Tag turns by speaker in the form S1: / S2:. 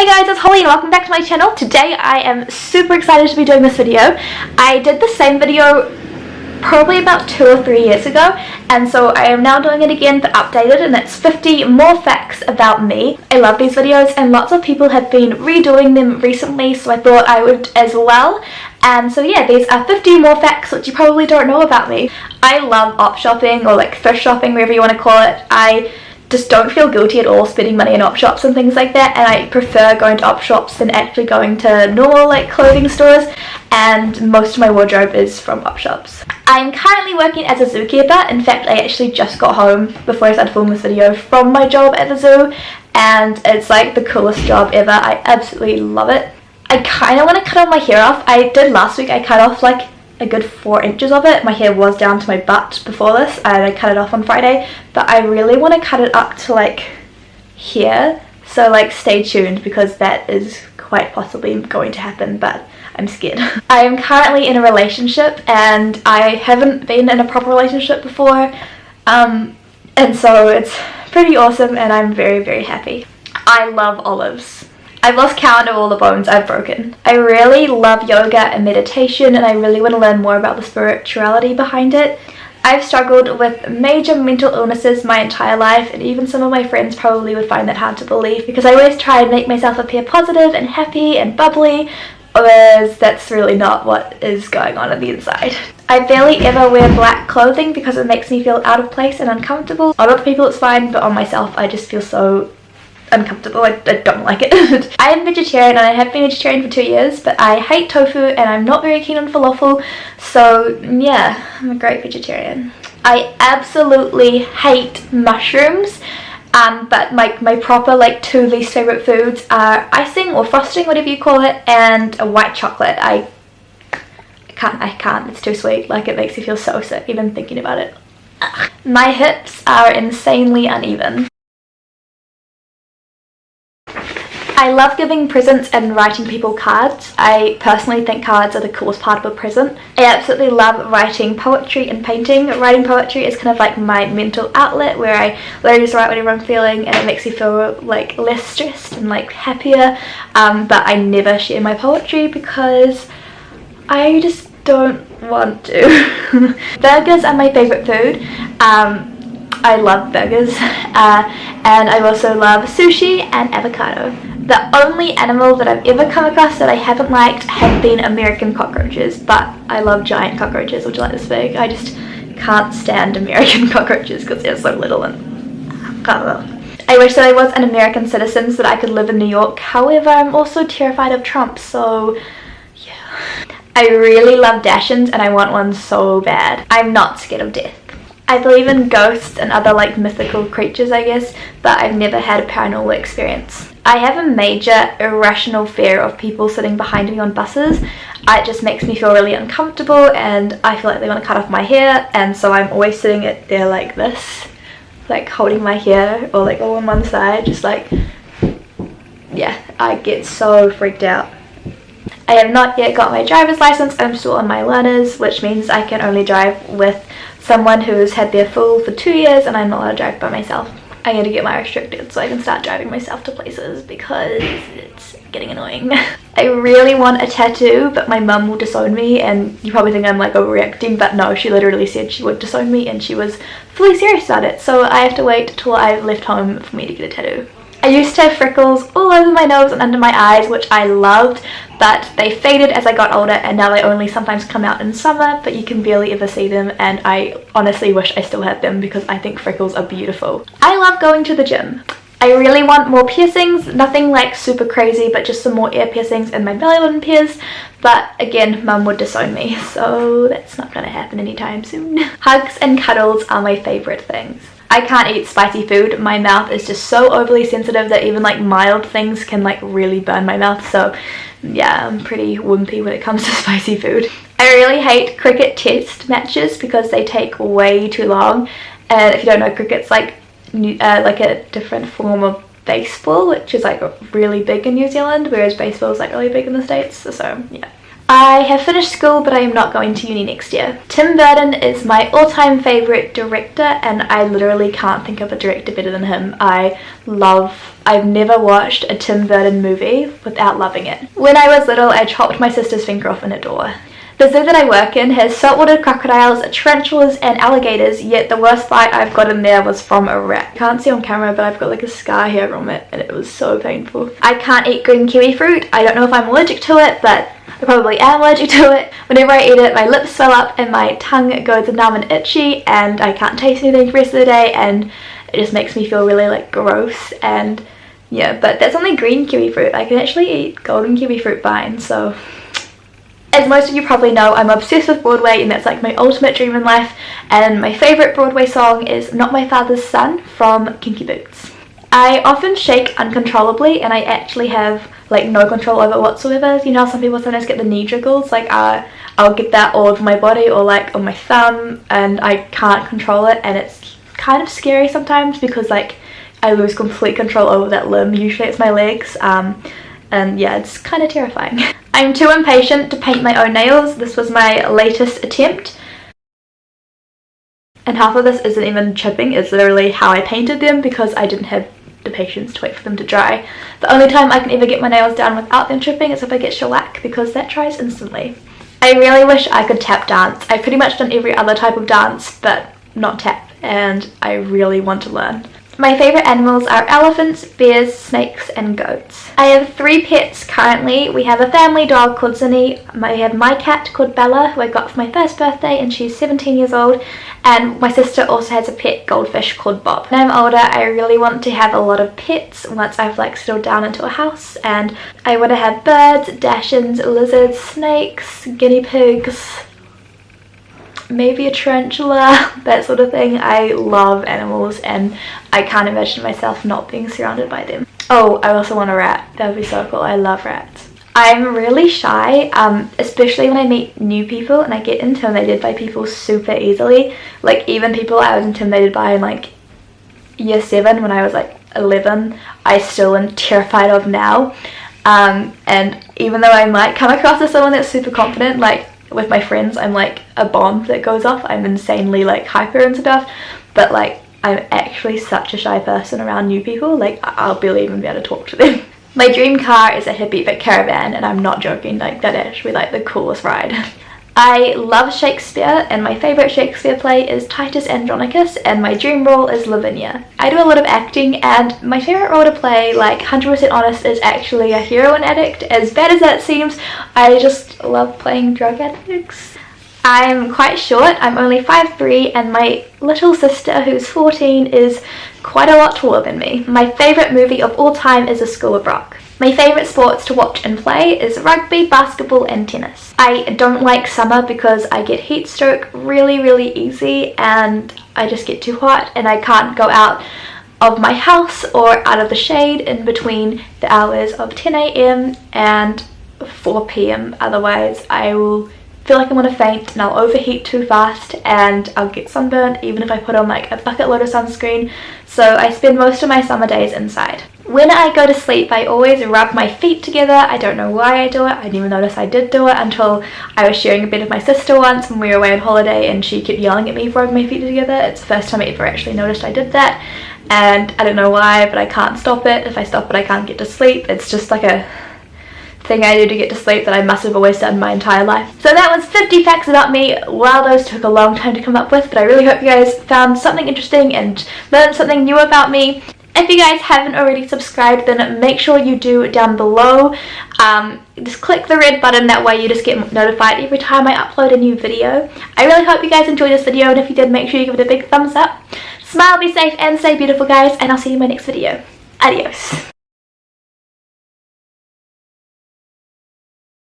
S1: Hey guys, it's Holly and welcome back to my channel. Today I am super excited to be doing this video. I did the same video probably about 2 or 3 years ago, and so I am now doing it again but updated, and it's 50 more facts about me. I love these videos and lots of people have been redoing them recently, so I thought I would as well. And so yeah, these are 50 more facts which you probably don't know about me. I love op shopping, or like thrift shopping, whatever you want to call it. I just don't feel guilty at all spending money in op shops and things like that, and I prefer going to op shops than actually going to normal like clothing stores, and most of my wardrobe is from op shops. I'm currently working as a zookeeper. In fact, I actually just got home before I started filming this video from my job at the zoo, and it's like the coolest job ever. I absolutely love it. I kind of want to cut all my hair off. I did last week. I cut off like a good 4 inches of it. My hair was down to my butt before this and I cut it off on Friday, but I really want to cut it up to like here, so like stay tuned because that is quite possibly going to happen, but I'm scared. I am currently in a relationship and I haven't been in a proper relationship before, and so it's pretty awesome and I'm very happy. I love olives. I've lost count of all the bones I've broken. I really love yoga and meditation, and I really want to learn more about the spirituality behind it. I've struggled with major mental illnesses my entire life, and even some of my friends probably would find that hard to believe because I always try and make myself appear positive and happy and bubbly, whereas that's really not what is going on the inside. I barely ever wear black clothing because it makes me feel out of place and uncomfortable. On other people it's fine, but on myself I just feel so uncomfortable. I don't like it. I am vegetarian and I have been vegetarian for 2 years, but I hate tofu and I'm not very keen on falafel, so yeah, I'm a great vegetarian. I absolutely hate mushrooms, but my proper like 2 least favourite foods are icing or frosting, whatever you call it, and a white chocolate. I can't, it's too sweet. Like, it makes me feel so sick even thinking about it. Ugh. My hips are insanely uneven. I love giving presents and writing people cards. I personally think cards are the coolest part of a present. I absolutely love writing poetry and painting. Writing poetry is kind of like my mental outlet where I literally just write whatever I'm feeling, and it makes me feel like less stressed and like happier, but I never share my poetry because I just don't want to. Burgers are my favourite food. I love burgers, and I also love sushi and avocado. The only animal that I've ever come across that I haven't liked have been American cockroaches, but I love giant cockroaches, which are like this big. I just can't stand American cockroaches because they're so little and I wish that I was an American citizen so that I could live in New York. However, I'm also terrified of Trump, so yeah. I really love Dachshunds and I want one so bad. I'm not scared of death. I believe in ghosts and other like mythical creatures, I guess, but I've never had a paranormal experience. I have a major irrational fear of people sitting behind me on buses. It just makes me feel really uncomfortable and I feel like they want to cut off my hair, and so I'm always sitting there like this, like holding my hair or like all on one side, just like, yeah, I get so freaked out. I have not yet got my driver's license. I'm still on my learners, which means I can only drive with someone who's had their full for 2 years, and I'm not allowed to drive by myself. I need to get my restricted so I can start driving myself to places because it's getting annoying. I really want a tattoo, but my mum will disown me, and you probably think I'm like overreacting, but no, she literally said she would disown me and she was fully serious about it, so I have to wait till I've left home for me to get a tattoo. I used to have freckles all over my nose and under my eyes, which I loved, but they faded as I got older and now they only sometimes come out in summer, but you can barely ever see them, and I honestly wish I still had them because I think freckles are beautiful. I love going to the gym. I really want more piercings, nothing like super crazy, but just some more ear piercings and my belly button pierced, but again, mum would disown me, so that's not gonna happen anytime soon. Hugs and cuddles are my favourite things. I can't eat spicy food. My mouth is just so overly sensitive that even like mild things can like really burn my mouth, so yeah, I'm pretty wimpy when it comes to spicy food. I really hate cricket test matches because they take way too long, and if you don't know, cricket's like a different form of baseball, which is like really big in New Zealand, whereas baseball is like really big in the States, so yeah. I have finished school, but I am not going to uni next year. Tim Burton is my all-time favourite director, and I literally can't think of a director better than him. I've never watched a Tim Burton movie without loving it. When I was little, I chopped my sister's finger off in a door. The zoo that I work in has saltwater crocodiles, tarantulas and alligators, yet the worst bite I've got in there was from a rat. I can't see on camera, but I've got like a scar here from it and it was so painful. I can't eat green kiwi fruit. I don't know if I'm allergic to it, but I probably am allergic to it. Whenever I eat it, my lips swell up and my tongue goes numb and itchy, and I can't taste anything for the rest of the day, and it just makes me feel really like gross. And yeah, but that's only green kiwi fruit. I can actually eat golden kiwi fruit fine, so... As most of you probably know, I'm obsessed with Broadway, and that's like my ultimate dream in life, and my favourite Broadway song is Not My Father's Son from Kinky Boots. I often shake uncontrollably, and I actually have like no control over it whatsoever. You know, some people sometimes get the knee jiggles, like I'll get that all over my body or like on my thumb, and I can't control it, and it's kind of scary sometimes because like I lose complete control over that limb. Usually it's my legs, and yeah, it's kind of terrifying. I'm too impatient to paint my own nails. This was my latest attempt. And half of this isn't even chipping, it's literally how I painted them because I didn't have the patience to wait for them to dry. The only time I can ever get my nails done without them chipping is if I get shellac, because that dries instantly. I really wish I could tap dance. I've pretty much done every other type of dance, but not tap, and I really want to learn. My favourite animals are elephants, bears, snakes and goats. I have 3 pets currently. We have a family dog called Zinni, we have my cat called Bella, who I got for my first birthday, and she's 17 years old, and my sister also has a pet goldfish called Bob. When I'm older, I really want to have a lot of pets once I've like settled down into a house, and I want to have birds, dachshunds, lizards, snakes, guinea pigs, maybe a tarantula, that sort of thing. I love animals and I can't imagine myself not being surrounded by them. Oh, I also want a rat. That would be so cool. I love rats. I'm really shy, especially when I meet new people, and I get intimidated by people super easily. Like even people I was intimidated by in like year 7 when I was like 11, I still am terrified of now. And even though I might come across as someone that's super confident, like with my friends I'm like a bomb that goes off. I'm insanely like hyper and stuff, but like I'm actually such a shy person around new people. Like I'll barely even be able to talk to them. My dream car is a hippie but caravan, and I'm not joking, like that actually like the coolest ride. I love Shakespeare, and my favourite Shakespeare play is Titus Andronicus, and my dream role is Lavinia. I do a lot of acting, and my favourite role to play, like 100% honest, is actually a heroin addict. As bad as that seems, I just love playing drug addicts. I'm quite short, I'm only 5'3", and my little sister, who's 14, is quite a lot taller than me. My favourite movie of all time is A School of Rock. My favourite sports to watch and play is rugby, basketball and tennis. I don't like summer because I get heat stroke really easy, and I just get too hot and I can't go out of my house or out of the shade in between the hours of 10 AM and 4 PM. Otherwise I will feel like I'm gonna faint and I'll overheat too fast and I'll get sunburned even if I put on like a bucket load of sunscreen. So I spend most of my summer days inside. When I go to sleep, I always rub my feet together. I don't know why I do it. I didn't even notice I did do it until I was sharing a bed with my sister once when we were away on holiday, and she kept yelling at me for rubbing my feet together. It's the first time I ever actually noticed I did that, and I don't know why, but I can't stop it. If I stop it, I can't get to sleep. It's just like a thing I do to get to sleep that I must have always done my entire life. So that was 50 facts about me. Wow, those took a long time to come up with, but I really hope you guys found something interesting and learned something new about me. If you guys haven't already subscribed, then make sure you do down below. Just click the red button, that way you just get notified every time I upload a new video. I really hope you guys enjoyed this video, and if you did, make sure you give it a big thumbs up. Smile, be safe and stay beautiful guys, and I'll see you in my next video. Adios.